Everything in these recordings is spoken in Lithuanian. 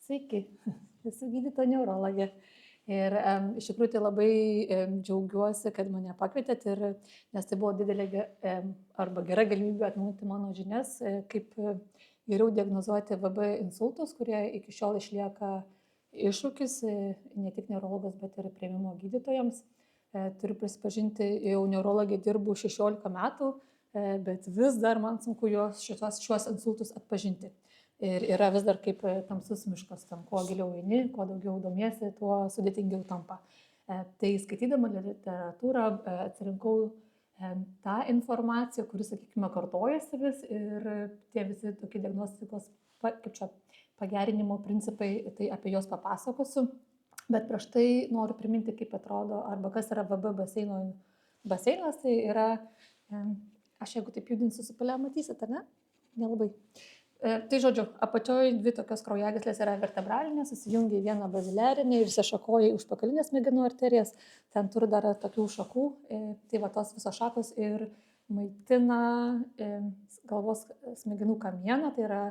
Sveiki, esu gydytoja neurologė. Ir iš tikrųjų tai labai džiaugiuosi, kad mane pakvietėt, nes tai buvo didelė arba gera galimybė atnaujinti mano žinias, kaip geriau diagnozuoti VB insultus, kurie iki šiol išlieka iššūkis ne tik neurologams, bet ir priėmimo gydytojams. Turiu prisipažinti, jau neurologė dirbu 16 metų, bet vis dar man sunku šios insultus atpažinti. Ir yra vis dar kaip tamsus miškas, tam kuo giliau eini, kuo daugiau domiesi, tuo sudėtingiau tampa. Tai skaitydama literatūrą atsirinkau tą informaciją, kuri, sakykime, kartojasi vis ir tie visi tokie diagnostikos, pagerinimo principai, tai apie juos papasakosiu. Bet prieš tai noriu priminti, kaip atrodo, arba kas yra VB baseinas, tai yra, aš jeigu taip judinsiu su pelė, matysit, ar ne? Nelabai. Tai žodžiu, apačioje dvi tokios kraujagyslės yra vertebralinės, susijungia į vieną baziliarinę ir išsišakoja į užpakalinės smegenų arterijas. Ten turi dar tokių šakų, tai va tos visos šakos ir maitina galvos smegenų kamieną, tai yra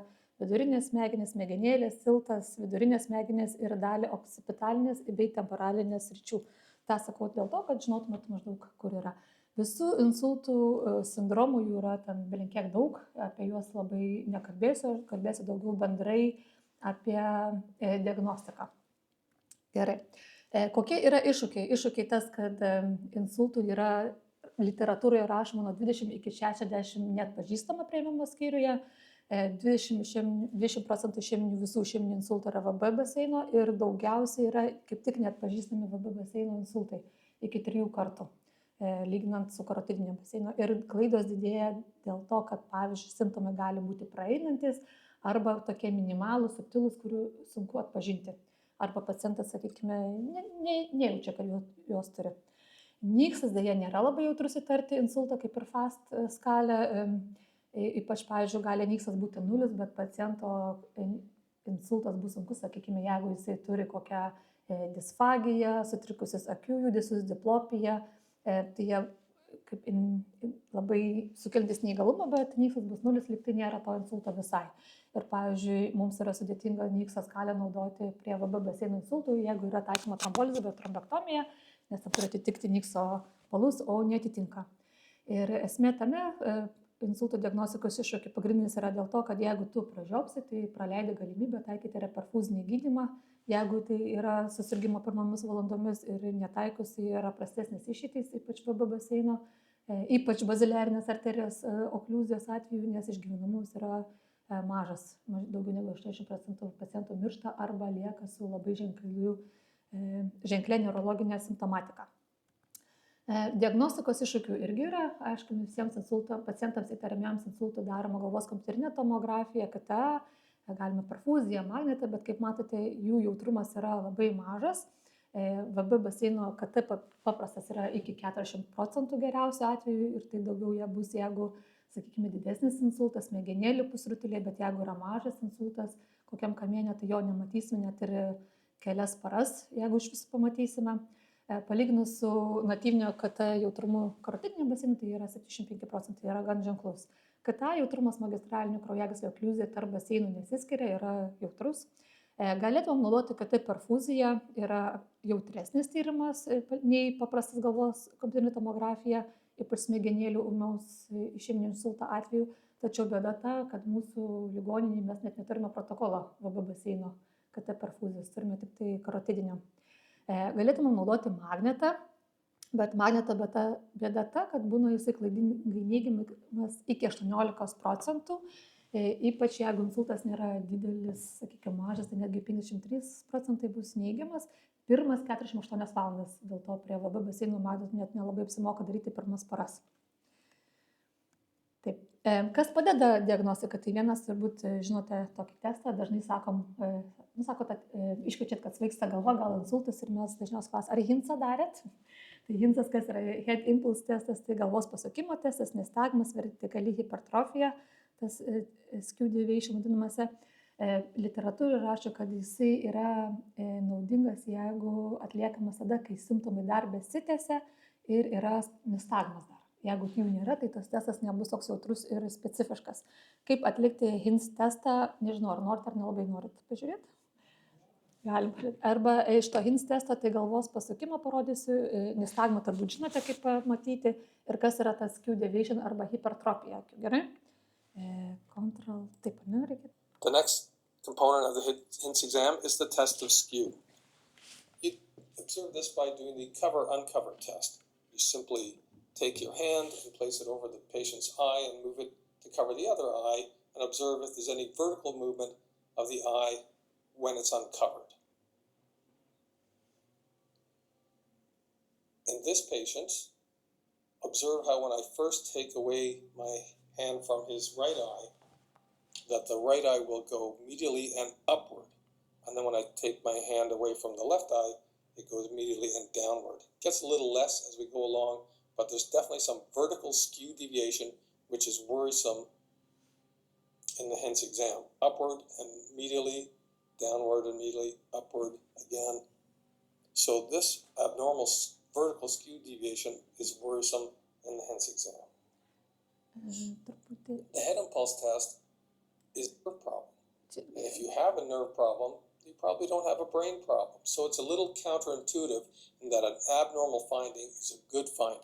vidurinės smegenys, smegenėlės, siltas, vidurinės smegenys ir dalį oksipitalinės bei temporalinės sričių. Ta sakau dėl to, kad žinotumėt maždaug, kur yra. Visų insultų sindromų jų yra ten belinkiek daug, apie juos labai nekalbėsiu, kalbėsiu daugiau bendrai apie diagnostiką. Gerai. Kokie yra iššūkiai? Iššūkiai tas, kad insultų yra literatūroje rašoma nuo 20 iki 60 net pažįstama priėmimo skyriuje, 20% visų išeminių insultų yra VB baseino ir daugiausiai yra kaip tik net pažįstami VB baseino insultai iki 3 kartų. Lyginant su karotidinio baseino. Ir klaidos didėja dėl to, kad, pavyzdžiui, simptomai gali būti praeinantis arba tokie minimalūs, subtilūs, kurių sunku atpažinti. Arba pacientas, sakykime, nejaučia, kad juos turi. Nyksas dėja nėra labai jautrus įtarti insultą, kaip ir FAST skalė. Ypač, pavyzdžiui, gali nyksas būti 0, bet paciento insultas bus sunkus, sakykime, jeigu jisai turi kokią disfagiją, sutrikusius akių judesius, diplopiją. Tai jie kaip labai sukeltis neįgalumą, bet nyksas bus 0, lyg tai nėra to insulto visai. Ir pavyzdžiui, mums yra sudėtinga nyksą skalę naudoti prie VB baseino insultų, jeigu yra taikoma trombolizė, bet trombektomija, nes tai turi atitikti nykso palus, o netitinka. Ir esmė tame insulto diagnostikos iššūkį pagrindinis yra dėl to, kad jeigu tu pražiopsi, tai praleidi galimybę taikyti reperfuzinį gydymą. Jeigu tai yra susirgymo pirmomis valandomis ir netaikus, tai yra prastesnis išeitis, ypač VB baseino, ypač baziliarinės arterijos okliuzijos atveju, nes išgyvenamumas yra mažas, daugiau negu 80% pacientų miršta arba lieka su labai ženklia neurologinė simptomatika. Diagnostikos iššūkių irgi yra, aišku, visiems pacientams įtariamiems insultų daroma galvos kompiuterinė tomografija, KTA, galime perfuziją, magnetą, bet kaip matote, jų jautrumas yra labai mažas. VB baseino KT paprastas yra iki 40% geriausiu atveju ir tai daugiau jie bus, jeigu, sakykime, didesnis insultas, smegenėlių pusrutuliai, bet jeigu yra mažas insultas, kokiam kamiene, tai jo nematysime net ir kelias paras, jeigu iš viso pamatysime. Palyginus su natyvinio KT jautrumu karotidiniam baseinu, tai yra 75%, yra gan ženklus. KTA jautrumas magistralinių kraujagyslių okliuzija tarp baseinų nesiskiria, yra jautrus. Galėtumėm naudoti KT perfuziją, yra jautresnis tyrimas nei paprastas galvos kompiuterinė tomografija, ypač smegenėlių ūmaus išeminio insulto atveju, tačiau bėda ta, kad mūsų ligoninėje mes net neturime protokolo VB baseino KT perfuzijos, turime tik tai karotidinio. Galėtumėm naudoti magnetą, bet magneto bėda ta, kad būna jisai klaidingai neigiamas iki 18%, ypač jeigu insultas nėra didelis, sakykime, mažas, tai netgi 53% bus neigiamas pirmas 48 valandas, dėl to prie VB baseino magneto net nelabai apsimoka daryti pirmas paras. Taip. Kas padeda diagnostiką? Tai vienas, turbūt žinote tokį testą, dažnai iškviečiat, kad svaigsta galva, gal insultas ir mes dažniausiai klausim, ar Hinsą darėt? Tai Hinsas, kas yra head impulse testas, tai galvos pasukimo testas, nistagmas, vertikali hipertrofija, tas skew deviation vadinamasi. Literatūra rašo, kad jisai yra naudingas, jeigu atliekamas tada, kai simptomai dar besitęsia ir yra nistagmas dar. Jeigu jų nėra, tai tas testas nebus toks jautrus ir specifiškas. Kaip atlikti Hins testą, nežinau, ar norit ar nelabai norit pažiūrėti. Galim. Arba iš to HINS testo, tai galvos pasukimą parodysiu, nistagmą turbūt žinote, kaip matyti, ir kas yra tas skew deviation arba hipertropija. Gerai? Control, taip, ne, reikia. The next component of the HINS exam is the test of skew. You observe this by doing the cover-uncover test. You simply take your hand and place it over the patient's eye and move it to cover the other eye and observe if there's any vertical movement of the eye when it's uncovered. In this patient, observe how when I first take away my hand from his right eye, that the right eye will go medially and upward. And then when I take my hand away from the left eye, it goes medially and downward. It gets a little less as we go along, but there's definitely some vertical skew deviation, which is worrisome in the HINS exam. Upward and medially, downward and medially, upward again. So this abnormal vertical skew deviation is worrisome in the HINS exam. The head impulse test is a nerve problem. And if you have a nerve problem, you probably don't have a brain problem. So it's a little counterintuitive in that an abnormal finding is a good finding.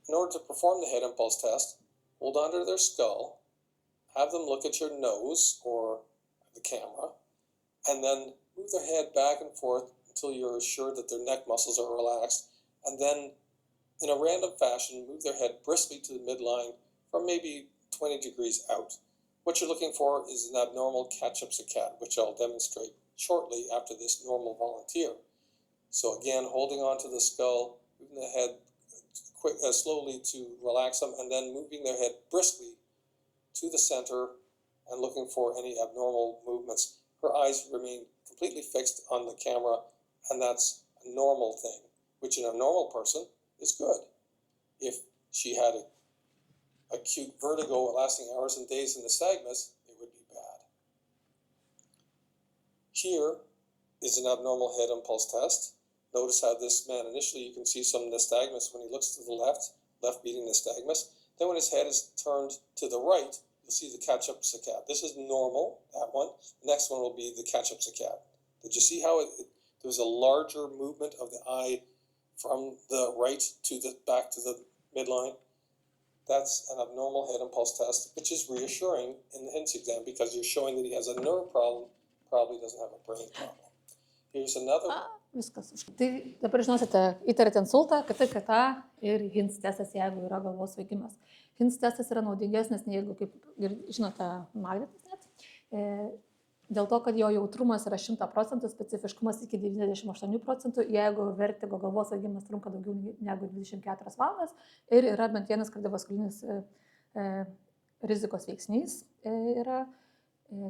In order to perform the head impulse test, hold onto their skull, have them look at your nose or the camera, and then move their head back and forth until you're assured that their neck muscles are relaxed, and then in a random fashion move their head briskly to the midline from maybe 20 degrees out. What you're looking for is an abnormal catch-up saccade, which I'll demonstrate shortly after this normal volunteer. So again, holding onto the skull, moving the head slowly to relax them, and then moving their head briskly to the center and looking for any abnormal movements. Her eyes remain completely fixed on the camera, and that's a normal thing, which in a normal person is good. If she had acute vertigo lasting hours and days in nystagmus, it would be bad. Here is an abnormal head impulse test. Notice how this man, initially you can see some nystagmus when he looks to the left beating nystagmus. Then when his head is turned to the right, you'll see the catch-up saccade. This is normal, that one. The next one will be the catch-up saccade. Did you see how there was a larger movement of the eye from the right to the back to the midline? That's an abnormal head impulse test, which is reassuring in the HINS exam because you're showing that he has a nerve problem, probably doesn't have a brain problem. Here's another. Viskas. Tai dabar žinosite, įtarėte insultą, KT ir HINS testas, jeigu yra galvos svaigimas. HINS testas yra naudingesnis, nei jeigu, kaip žinote, magnetas net. Dėl to, kad jo jautrumas yra 100%, specifiškumas iki 98%, jeigu vertigo galvos svaigimas trunka daugiau negu 24 valandas ir yra bent vienas kardiovaskulinis rizikos veiksnys. Yra,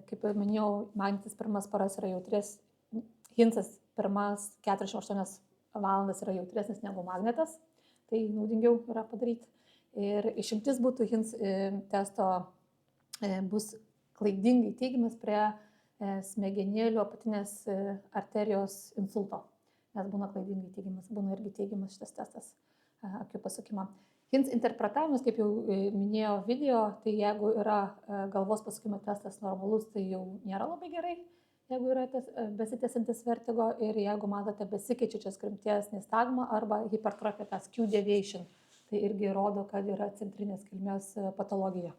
kaip minėjau, magnetas pirmas paras yra jautresnis, HINSas pirmas 48 valandas yra jautresnis negu magnetas, tai naudingiau yra padaryti. Ir išimtis būtų HINS testo bus klaidingai teigiamas prie smegenėlių apatinės arterijos insulto, nes būna klaidingai teigiamas, būna irgi teigiamas šitas testas akių pasukimo. HINS interpretavimas, kaip jau minėjo video, tai jeigu yra galvos pasukimo testas normalus, tai jau nėra labai gerai, jeigu yra besitęsiantis vertigo ir jeigu matote besikeičiančios krypties nystagmą arba hipertrofiją, tą skew deviation, tai irgi rodo, kad yra centrinės kilmės patologija.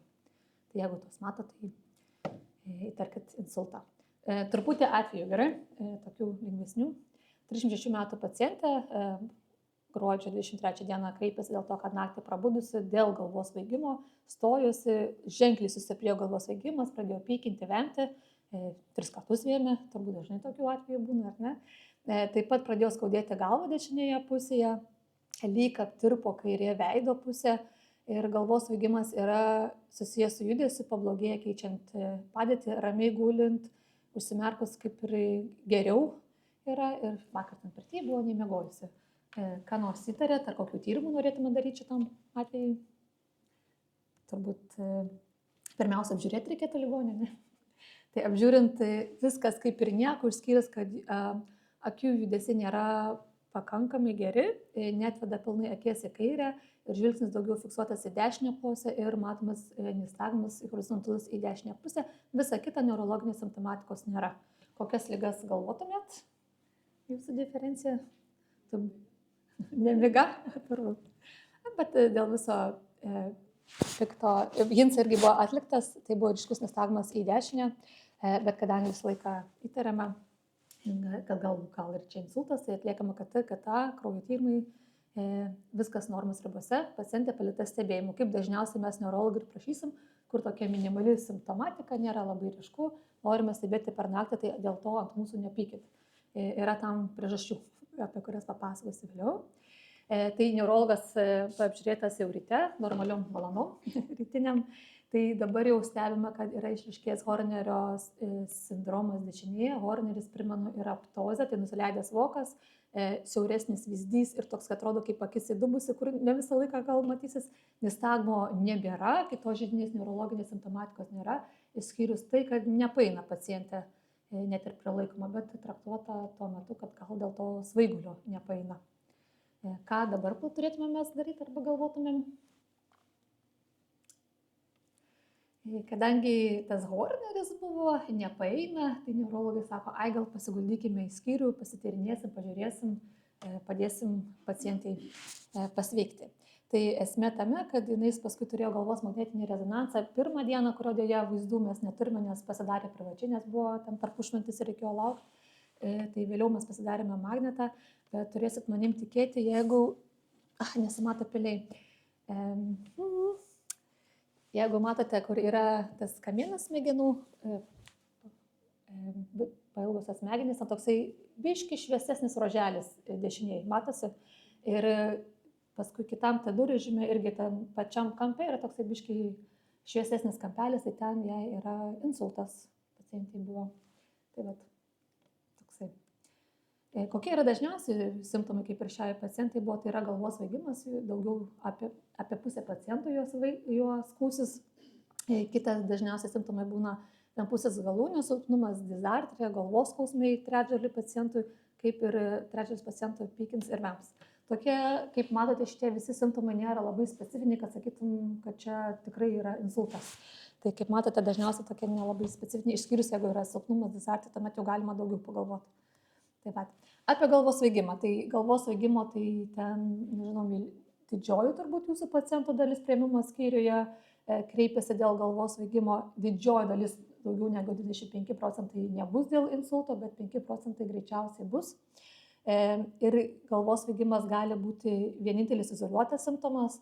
Tai jeigu tos matote, tai įtarkit insultą. Truputį atveju gerai, tokių lengvesnių. 36 metų pacientė gruodžio 23 dieną kreipėsi dėl to, kad naktį prabudusi dėl galvos svaigimo, stojosi, ženkliai sustiprėjo galvos svaigimas, pradėjo pykinti, vemti, 3 kartus vėmė, turbūt dažnai tokių atvejų būna, ar ne. Taip pat pradėjo skaudėti galvą dešinėje pusėje, lyg aptirpo kairė veido pusė. Ir galvos svaigimas yra susijęs su judesiu, pablogėja keičiant padėtį, ramiai gulint, užsimerkus kaip ir geriau yra ir vakar ten per tai buvo nemiegojusi. Ką nors įtarėt, ar kokių tyrimų norėtume daryti šitam atveju? Turbūt pirmiausia apžiūrėti reikėtų ligonį, ne? Tai apžiūrint viskas kaip ir nieko, išskyrus, kad akių judesiai nėra pakankamai geri, netveda pilnai akies į kairę ir žvilgsnis daugiau fiksuotas į dešinę pusę ir matomas nistagmas horizontalus į dešinę pusę. Visa kita neurologinės simptomatikos nėra. Kokias ligas galvotumėt? Jūsų diferencija? Nemiga? Bet dėl viso pikto, jins irgi buvo atliktas, tai buvo ryškus nistagmas į dešinę, bet kadangi visą laiką įtariame, kad gal ir čia insultas, tai atliekama KT, kraujo tyrimai, viskas normos ribose, pacientė palikta stebėjimu. Kaip dažniausiai mes neurologai ir prašysim, kur tokia minimali simptomatika nėra labai ryšku, norime stebėti per naktį, tai dėl to ant mūsų nepykit. Yra tam priežasčių, apie kurias papasakosiu vėliau. Tai neurologas apžiūrėtas jau ryte, normaliom valandom rytiniam. Tai dabar jau stebime, kad yra išryškėjęs Hornerio sindromas dešinėje. Horneris, primenu, yra ptozė, tai nusileidęs vokas, siauresnis vyzdys ir toks, kad atrodo kaip akis įdubusi, kur ne visą laiką gal matysis. Nistagmo nebėra, kitos židinės neurologinės simptomatikos nėra, išskyrus tai, kad nepaeina pacientė net ir prilaikoma, bet traktuota tuo metu, kad gal dėl to svaigulio nepaeina. Ką dabar turėtume mes daryti arba galvotumėm? Kadangi tas Horneris buvo, nepaeina, tai neurologai sako, gal pasiguldykime į skyrių, pasityrinėsim, pažiūrėsim, padėsim pacientai pasveikti. Tai esmė tame, kad jis paskui turėjo galvos magnetinį rezonansą. Pirmą dieną, kurio dėja vaizdų mes neturime, nes pasidarė privačiai, nes buvo ten tarpušventis ir reikėjo laukti. Tai vėliau mes pasidarėme magnetą, bet turėsit manim tikėti, jeigu, nesimato piliai. Jeigu matote, kur yra tas kamienas smegenų, pailgosios smegenys, toksai biški šviesesnis roželis dešiniai, matosi. Ir paskui kitam TEDų režime irgi tam pačiam kampe yra toksai biški šviesesnis kampelis, tai ten jai yra insultas pacientai buvo. Tai vat, toksai. Kokie yra dažniausi simptomai, kaip ir šiai pacientai buvo, tai yra galvos svaigimas, daugiau apie pusę pacientų juos skūsis. Kitas dažniausiai simptomai būna vienpusės galūnių silpnumas, dizartrija, galvos skausmai trečdaliui pacientų, kaip ir trečdalis pacientų pykins ir vems. Tokie, kaip matote, šitie visi simptomai nėra labai specifiniai, kad sakytum, kad čia tikrai yra insultas. Tai kaip matote, dažniausiai tokie nelabai specifiniai, išskyrus jeigu yra silpnumas, dizartrija, tuomet jau galima daugiau pagalvoti. Taip pat. Apie galvos svaigimą. Tai galvos svaigimo, tai ten, nežinau, didžioji turbūt jūsų pacientų dalis priėmimo skyriuje kreipiasi dėl galvos svaigimo. Didžioji dalis, daugiau negu 25% nebus dėl insulto, bet 5% greičiausiai bus. Ir galvos svaigimas gali būti vienintelis izoliuotas simptomas.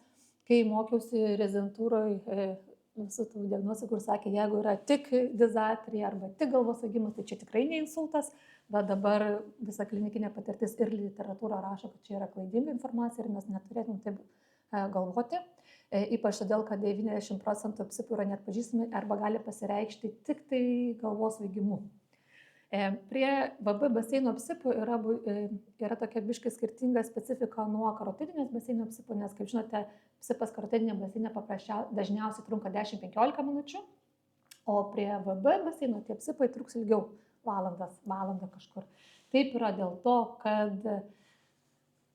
Kai mokiausi rezidentūroje visų tų diagnostikų, kur sakė, jeigu yra tik dizartrija arba tik galvos svaigimas, tai čia tikrai ne insultas. Bet dabar visa klinikinė patirtis ir literatūra rašo, kad čia yra klaidinga informacija ir mes neturėtum taip galvoti. Ypač todėl, kad 90% psipų yra neatpažįstami arba gali pasireikšti tik tai galvos svaigimu. Prie VB baseino psipų yra tokia biškai skirtinga specifika nuo karotidinės baseino psipų, nes, kaip žinote, psipas karotidinė baseina dažniausiai trunka 10-15 minučių, o prie VB baseino tie psipai truks ilgiau. Valandą kažkur. Taip yra dėl to, kad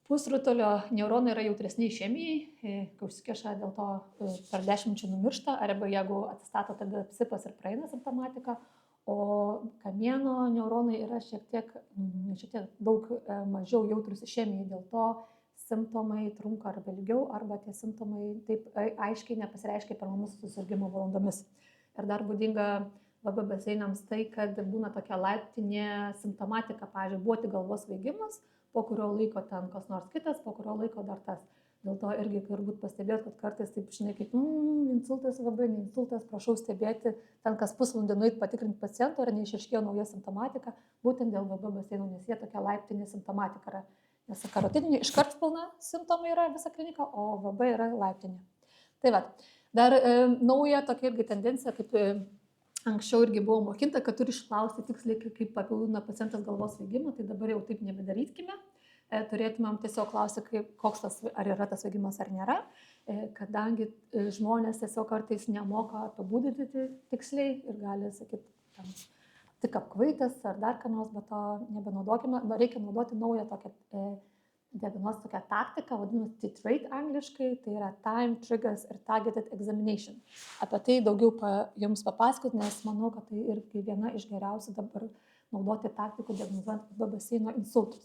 pusrutulio neuronai yra jautresni chemijai, kai užsikeša, dėl to per 10 minučių numiršta, arba jeigu atsistato, tada psipas ir praeina simptomatika, o kamieno neuronai yra šiek tiek daug mažiau jautrus chemijai, dėl to simptomai trunka arba ilgiau, arba tie simptomai taip aiškiai nepasireiškia pirmomis susirgimo valandomis. Ir dar būdinga VB baseinams tai, kad būna tokia laiptinė simptomatika, pavyzdžiui, buvo tik galvos svaigimas, po kurio laiko ten kas nors kitas, po kurio laiko dar tas. Dėl to irgi turbūt pastebėt, kad kartais taip, žinai, kaip insultas VB, ne insultas, prašau stebėti, ten kas pusvalandį nueit patikrinti paciento, ar neišaiškėjo nauja simptomatika, būtent dėl VB baseinų, nes jie tokia laiptinė simptomatika yra. Nes karotidinė iškart pilna simptomai yra visa klinika, o VB yra laiptinė. Tai va, dar nauja tokia irgi tendencija, kaip anksčiau irgi buvo mokinta, kad turi išklausti tiksliai, kaip papildina pacientas galvos svaigimą, tai dabar jau taip nebedarytkime. Turėtumėm tiesiog klausti, ar yra tas svaigimas ar nėra, kadangi žmonės tiesiog kartais nemoka apibūdinti tiksliai ir gali sakyti, tik apkvaitęs ar dar ką nors, bet to nebenaudokime. Reikia naudoti naują tokią diagnostika taktika, vadinasi titrate angliškai, tai yra time, triggers ir targeted examination. Apie tai daugiau jums papasakot, nes manau, kad tai irgi viena iš geriausių dabar naudoti taktikų diagnozuojant VB baseino insultus.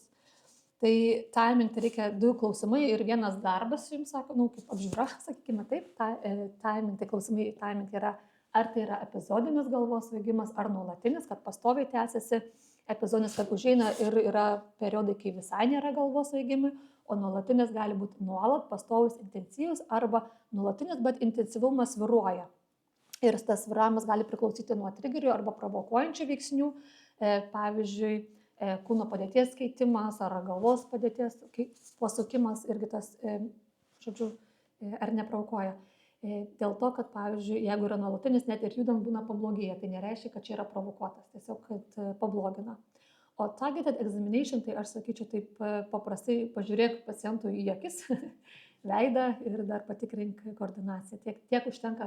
Tai timing tai reikia 2 klausimai ir vienas darbas, jums sako, kaip apžiūra, sakykime taip, timing, tai klausimai, timing yra, ar tai yra epizodinis galvos svaigimas, ar nuolatinis, kad pastoviai tęsiasi, epizodinis, kad užeina ir yra periodai, kai visai nėra galvos svaigimai, o nuolatinis gali būti nuolat, pastovus, intensyvus, arba nuolatinis, bet intensyvumas svyruoja. Ir tas svyravimas gali priklausyti nuo trigerių arba provokuojančių veiksnių, pavyzdžiui, kūno padėties keitimas ar galvos padėties pasukimas irgi tas, ar neprovokuoja. Dėl to, kad, pavyzdžiui, jeigu yra nuolatinis, net ir judant būna pablogėja, tai nereiškia, kad čia yra provokuotas, tiesiog, kad pablogina. O targeted examination, tai aš sakyčiau taip paprastai, pažiūrėk pacientui į akis, veidą ir dar patikrink koordinaciją. Tiek užtenka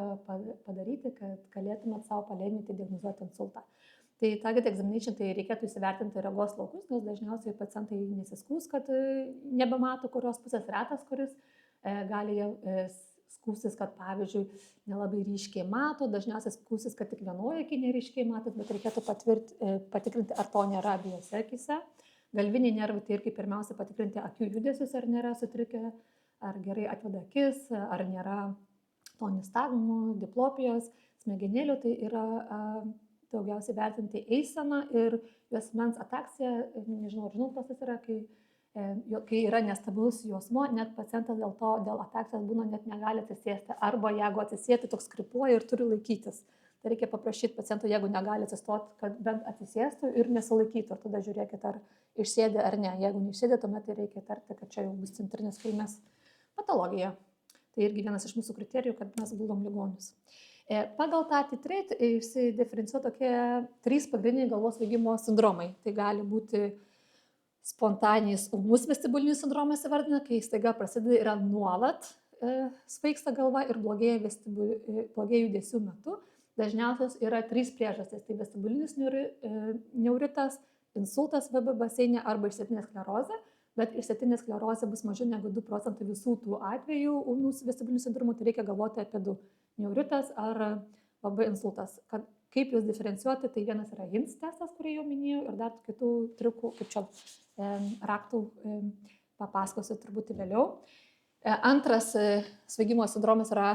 padaryti, kad galėtumėt savo palengvinti diagnozuoti insultą. Tai targeted examination tai reikėtų įsivertinti regos laukus, nes dažniausiai pacientai nesiskūs, kad nebemato kurios pusės, retas kuris gali skūstis, kad pavyzdžiui nelabai ryškiai mato, dažniausiai skūstis, kad tik vienoje akyje neryškiai matot, bet reikėtų patikrinti, ar to nėra abiejose akyse. Galviniai nervai tai irgi pirmiausia patikrinti akių judesius, ar nėra sutrikę, ar gerai atveda akis, ar nėra to nistagmų, diplopijos, smegenėlių, tai yra daugiausiai vertinti eiseną ir juosmens ataksiją, nežinau, ar žinot, tas yra, kai yra nestabilus juosmuo, net pacientas dėl ataksijos būna net negali atsisėsti, arba jeigu atsisėti, toks krypuoja ir turi laikytis. Tai reikia paprašyti paciento, jeigu negali atsistoti, kad bent atsisėstų ir nesilaikytų, ir tada žiūrėkit, ar išsėdė ar ne. Jeigu neišsėdė, tuomet tai reikia tarti, kad čia jau bus centrinės kilmės patologija. Tai irgi vienas iš mūsų kriterijų, kad mes guldom ligonius. Pagal tą titrate išsidiferencijuoja tokie 3 pagrindiniai galvos svaigimo sindromai. Tai gali būti spontaninis ūmus vestibulinis sindromas įvardina, kai staiga prasideda yra nuolat svaigsta galva ir blogėja judesių metu. Dažniausios yra 3 priežastys. Tai vestibulinis neuritas, insultas VB baseine arba išsėtinė sklerozė. Bet išsėtinė sklerozė bus mažiau negu 2% visų tų atvejų ūmus vestibulinių sindromų, tai reikia galvoti apie 2. Neuritas ar VB insultas. Kaip jūs diferencijuoti, tai vienas yra HINS testas, kurį jau minėjau, ir dar kitų triukų, kaip čia raktų papasakosiu truputį vėliau. Antras svaigimo sindromas yra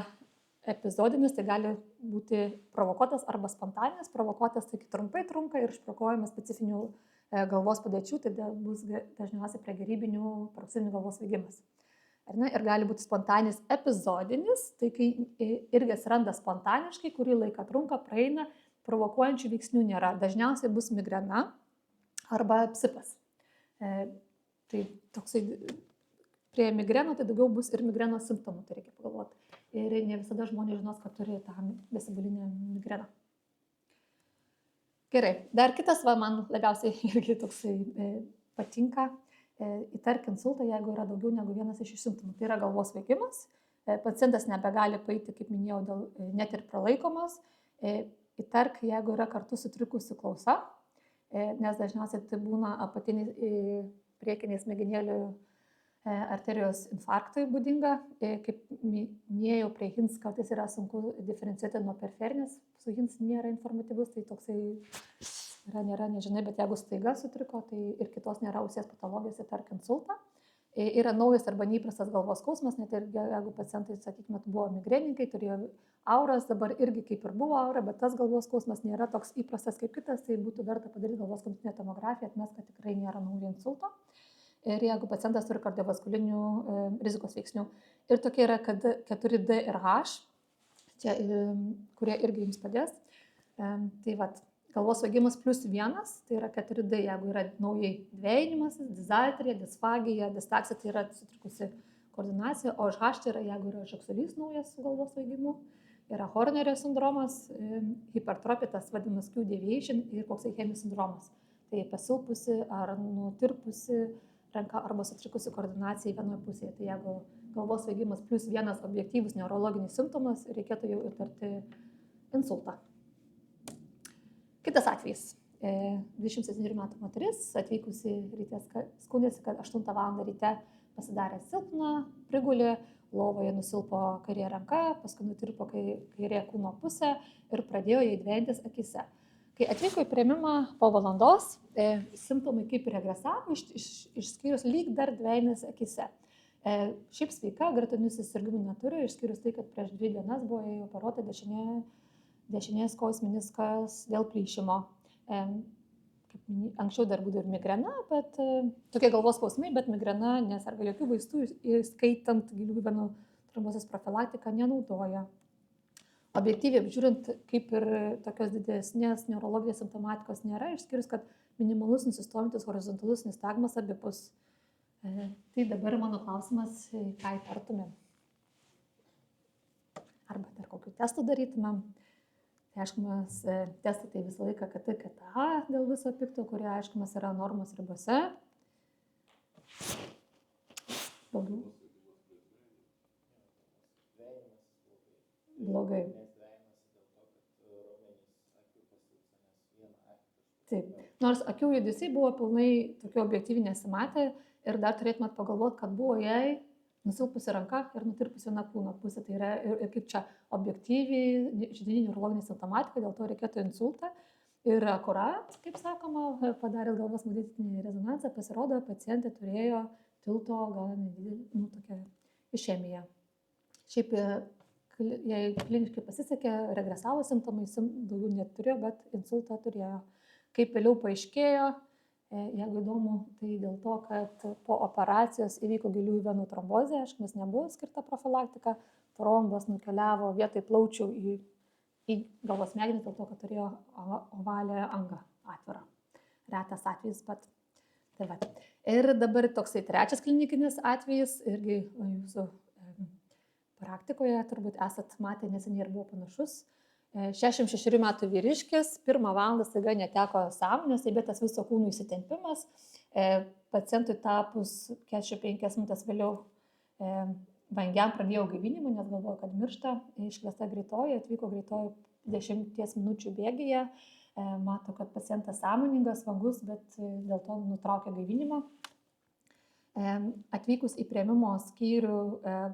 epizodinis, tai gali būti provokuotas arba spontaninis. Provokuotas tai trumpai trunka ir išprovokuojamas specifinių galvos padėčių, tai bus dažniausiai pregerybinių paroksizminių galvos svaigimas. Ir gali būti spontaninis epizodinis, tai kai irgi atsiranda spontaniškai, kurį laiką trunka, praeina, provokuojančių veiksnių nėra. Dažniausiai bus migrena arba psipas. Tai toksai prie migreno, tai daugiau bus ir migrenos simptomų, tai reikia pagalvoti. Ir ne visada žmonės žinos, kad turi tą vestibulinę migreną. Gerai, dar kitas, man labiausiai irgi toksai patinka, įtark insultą, jeigu yra daugiau negu vienas iš simptomų. Tai yra galvos svaigimas, pacientas nebegali paeiti, kaip minėjau, net ir pralaikomas. Įtark, jeigu yra kartu sutrikusi klausa, nes dažniausiai tai būna apatiniai priekiniai smegenėlių arterijos infarktui būdinga. Kaip minėjau, prie HINS kartais yra sunku diferencijuoti nuo periferinės, su HINS nėra informatyvus, tai toksai nėra, nežinai, bet jeigu staiga sutriko, tai ir kitos nėra ausies patologijos, įtark insultą. Yra naujas arba neįprastas galvos skausmas, net ir jeigu pacientai, sakykime, buvo migreninkai, turėjo auras, dabar irgi kaip ir buvo aura, bet tas galvos skausmas nėra toks įprastas kaip kitas, tai būtų verta padaryti galvos kompiuterinę tomografiją, atmes, kad tikrai nėra naujo insulto. Ir jeigu pacientas turi kardiovaskulinių rizikos veiksnių. Ir tokie yra 4D ir H, čia, kurie irgi jums padės. Tai vat, galvos svaigimas +1, tai yra 4D, jeigu yra naujai dvejinimasis, dizalterija, disfagija, distaksija, tai yra sutrikusi koordinacija, o H tai yra, jeigu yra žagsulys naujas su galvos svaigimu, yra Hornerio sindromas, hipertropitas vadinamas Q deviation ir koksai cheminis sindromas. Tai pasilpusi ar nutirpusi ranka arba sutrikusi koordinacija į vienoje pusėje. Tai jeigu galvos svaigimas +1 objektyvus neurologinis simptomas, reikėtų jau įtarti insultą. Kitas atvejis. 27 metų moteris, atvykusi ryte, skundėsi, kad 8 val. Ryte pasidarė silpna, prigulė, lovoje nusilpo kairė ranka, paskui nutirpo kairė kūno pusė ir pradėjo jai dvejintis akise. Kai atvyko į priėmimą po valandos, simptomai kaip ir regresavo, išskyrus lyg dar dvejintis akise. Šiaip sveika, gretutinių susirgimų neturi, išskyrus tai, kad prieš 2 dienas buvo jai operuota dešinės kojos meniskas dėl plyšimo. Anksčiau dar būdavo ir migrena, bet tokie galvos skausmai, bet migrena neserga jokių vaistų, įskaitant giliųjų venų trombozės profilaktiką, nenaudoja. Objektyviai apžiūrint, kaip ir tokios didesnės neurologinės simptomatikos nėra, išskyrus, kad minimalus nusistovintis horizontalus nistagmas abipus. Tai dabar mano klausimas, ką įtartumėm. Arba dar kokių testų darytumėm. Tai aiškumas testai tai visą laiką KT-KTA dėl viso pikto, kurie aiškumas yra normos ribose. Daugiau. Blogai. Taip. Nors akių judesiai buvo pilnai tokių objektyviai nesimatę ir dar turėtumėt pagalvoti, kad buvo jai nusilpusi ranka ir nutirpusi viena kūno pusė. Tai yra ir kaip čia objektyviai židininė neurologinė simptomatika, dėl to reikėtų insultą. Ir akurat, kaip sakoma, padarė galvos magnetinį rezonansą, pasirodo, pacientė turėjo tilto gal nedidelį, tokią išemiją. Šiaip jei kliniškai pasisekė, regresavo simptomai, daugiau neturėjo, bet insultą turėjo. Kaip vėliau paaiškėjo, jeigu įdomu, tai dėl to, kad po operacijos įvyko giliųjų venų trombozė, aiškiai, nebuvo skirta profilaktika, trombas nukeliavo vietoj plaučių į galvos smegenis, dėl to, kad turėjo ovalią angą atvirą. Retas atvejis, bet tai va. Ir dabar toksai trečias klinikinis atvejis, irgi jūsų praktikoje turbūt esat matę neseniai ir buvo panašus. 66 metų vyriškis, 1 valandą staiga neteko sąmonės, įbėtas viso kūnų įsitempimas. Pacientui tapus 45 minutės vėliau vangiam pradėjo gaivinimą, nes galvojo, kad miršta. Iškviesta greitoji, atvyko greitoji 10 minučių bėgyje. Mato, kad pacientas sąmoningas, vangus, bet dėl to nutraukė gaivinimą. Atvykus į priėmimo skyrių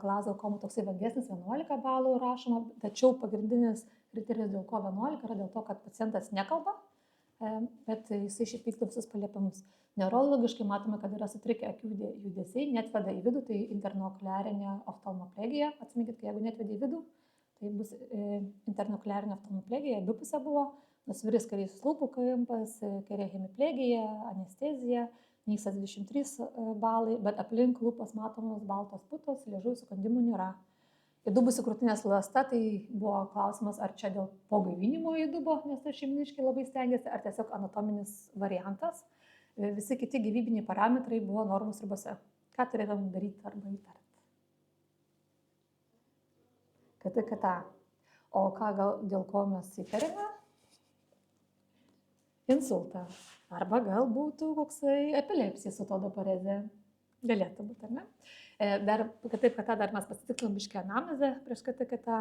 Glasgow komų toksai vangesnis 11 balų rašoma, tačiau pagrindinis kriterijus dėl ko 11 yra dėl to, kad pacientas nekalba, bet jisai šiaip vyksta visus paliepimus. Neurologiškai matome, kad yra sutrikę akių judesiai, netveda į vidų, tai internookuliarinė oftalmoplegija. Atsiminkit, jeigu netveda į vidų, tai bus internookuliarinė oftalmoplegija, abipusė buvo, nusviris kairės lūpų kampas, kairė hemiplegija, anestezija, nysas 23 balai, bet aplink lūpas matomos baltos putos, liežuvių sukandimų nėra. Įdubusi krūtinės ląsta, tai buvo klausimas, ar čia dėl pogaivinimo įdubo, nes tai šeiminiškai labai stengiasi, ar tiesiog anatominis variantas. Visi kiti gyvybiniai parametrai buvo normos ribose. Ką turėtum daryti arba įtarti? KT-KTA. O dėl ko mes įtarėme? Insultą. Arba gal būtų koksai epilepsija su todopareze. Galėtų būti, ar ne? Dar KT-KTA dar mes pasitikslim biškį anamnezę prieš KT-KTA.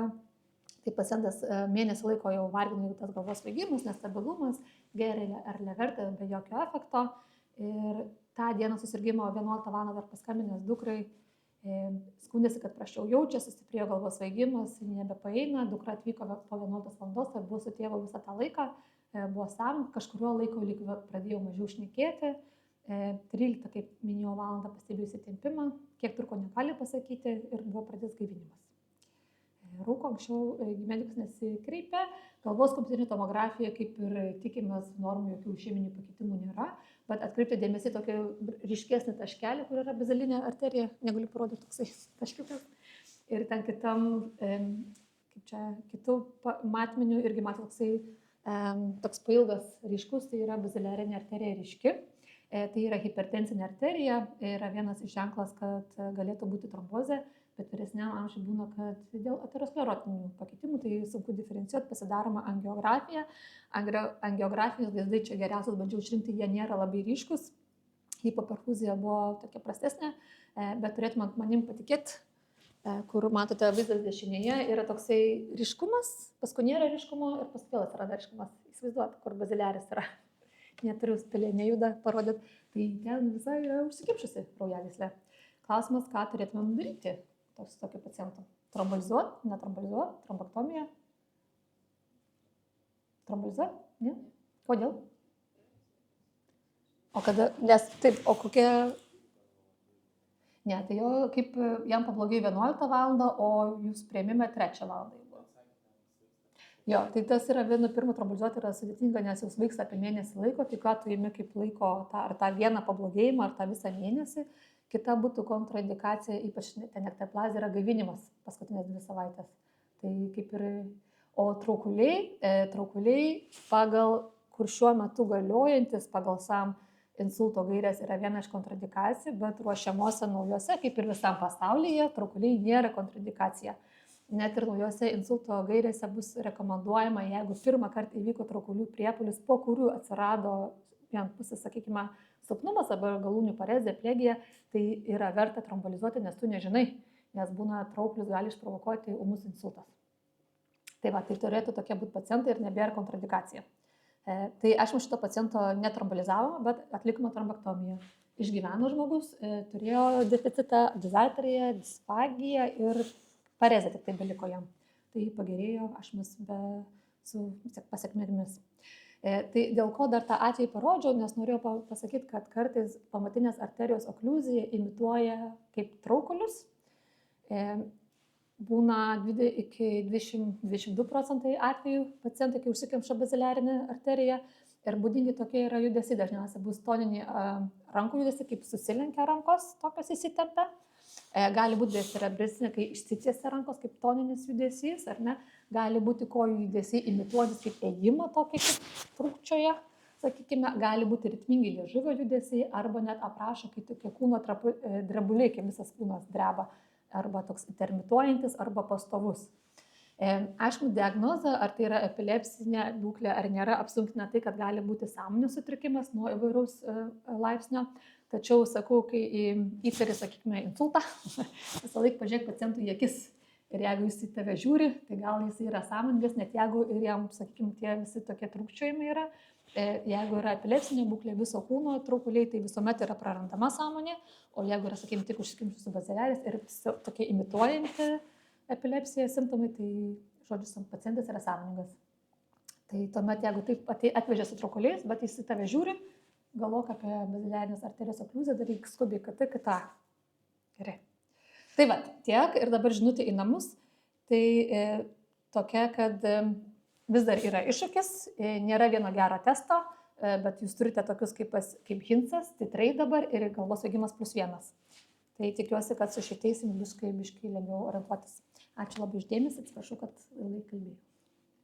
Tai pacientas mėnesį laiko jau vargino tas galvos svaigimas, nestabilumas, geria ar levertė be jokio efekto. Ir tą dieną susirgimo 11 val. Dar paskambinęs dukrai, skundėsi, kad praščiau jaučiasi, stiprėjo galvos svaigimas, nebepaeina, dukra atvyko po 11 val. Tai buvo su tėvu visą tą laiką, buvo sam, kažkurio laiko lyg pradėjau mažiau šnekėti. 13, kaip minėjau, valandą pastebėjau įsitempimą, kiek truko negali pasakyti ir buvo pradėtas gaivinimas. Rūko anksčiau medikas nesikreipė, galvos kompiuterinė tomografija, kaip ir tikimės, normų jokių išeminių pakitimų nėra, bet atkreipti dėmesį tokį ryškesnį taškelį, kur yra bazalinė arterija, negaliu parodyti toksai taškiukas. Ir ten kitų matmenių irgi matau toks pailgas ryškus, tai yra baziliarinė arterija ryški. Tai yra hipertensinė arterija, yra vienas iš ženklas, kad galėtų būti trombozė, bet vyresniam amžiui būna, kad dėl aterosklerotinių pakitimų, tai sunku diferencijuoti, pasidaroma angiografija. Angiografijos vaizdai čia geriausias, bandžiau išrinkti, jie nėra labai ryškus, hipoperfuzija buvo tokia prastesnė, bet turėtumėt manim patikėti, kur matote vaizdas dešinėje, yra toksai ryškumas, paskui nėra ryškumo ir paskui vėl atsiranda ryškumas. Įsivaizduoti, kur baziliaris yra. neturiu stilė nejuda parodyti, tai ten visai yra užsikipšusi kraujagyslė. Klausimas, ką turėtumėm daryti tokiu pacientu? Trombolizuoti, netrombolizuoti, trombektomija? Trombolizuoti? Ne? Kodėl? O kada, nes taip, o kokia... Ne, tai jo, kaip jam pablogėjo 11 valandą, o jūs priėmime 3 valandą. Jo, tai tas yra pirmą trombolizuoti yra sudėtinga, nes jau vyksta apie mėnesį laiko, tai ką tu įimi kaip laiko ar tą vieną pablogėjimą, ar tą visą mėnesį. Kita būtų kontraindikacija, ypač ten ektaplazija, yra gaivinimas paskutinės 2 savaitės. Tai kaip ir... O traukuliai pagal, kur šiuo metu galiojantis, pagal SAM insulto gairės yra viena iš kontraindikacijų, bet ruošiamuose naujose, kaip ir visam pasaulyje, traukuliai nėra kontraindikacija. Net ir naujose insulto gairėse bus rekomenduojama, jeigu pirmą kartą įvyko traukulių priepuolis, po kurių atsirado vienpusės, sakykime, silpnumas arba galūnių parezė, plegija, tai yra verta trombolizuoti, nes tu nežinai, nes būna traukulius gali išprovokuoti ūmus insultas. Tai va, tai turėtų tokie būti pacientai ir nebėra kontraindikacija. Tai aš šito paciento netrombolizavome, bet atlikome trombektomiją. Išgyveno žmogus, turėjo deficitą dizarteriją, disfagiją ir parezė tik tai beliko jam. Tai pagerėjo ašmis su pasiekmėmis. Tai dėl ko dar tą atvejį parodžiau, nes norėjau pasakyti, kad kartais pamatinės arterijos okliuzija imituoja kaip traukulius. Būna iki 20-22% atvejų pacientai, kai užsikemša baziliarinė arterija. Ir būdingi tokie yra judesiai, dažniausiai bus toniniai rankų judesiai, kaip susilenkia rankos, tokios įsitempia. Gali būti cerebristinė, kai išsitiesia rankos kaip toninis judesys, ar ne? Gali būti kojų judesiai imituotis kaip ėjimą tokį kaip trūkčioje, sakykime, gali būti ritmingi liežuvio judesiai arba net aprašo, kai tokie kūno drebuliai, kai visas kūnas dreba, arba toks intermituojantis, arba pastovus. Aišku, diagnozė, ar tai yra epilepsinė būklė, ar nėra, apsunkina tai, kad gali būti sąmonės sutrikimas nuo įvairaus laipsnio. Tačiau, sakau, kai įtari, sakykime, insultą, visą laiką pažiūrėk pacientui į akis. Ir jeigu jis į tave žiūri, tai gal jis yra sąmoningas, net jeigu ir jam, sakykime, tie visi tokie trūkčiojimai yra. Jeigu yra epilepsinė būklė viso kūno traukuliai, tai visuomet yra prarandama sąmonė. O jeigu yra, sakykime, tik užsikimšusi baziliaris ir tokie imituojanti epilepsija simptomai, tai, žodžiu, pacientas yra sąmoningas. Tai tuomet, jeigu taip atvežė su traukuliais, bet jis į tave žiūri, galvok apie baziliarinės arterijos okliuziją, daryk skubiai kita. Gerai. Tai va, tiek ir dabar žinutė į namus. Tai tokia, kad vis dar yra iššūkis, nėra vieno gero testo, bet jūs turite tokius kaip Hinsas, titrai dabar ir galvos svaigimas +1. Tai tikiuosi, kad su šitais biškai lengviau orientuotis. Ačiū labai uždėmesi, atsiprašau, kad ilgai kalbėjau.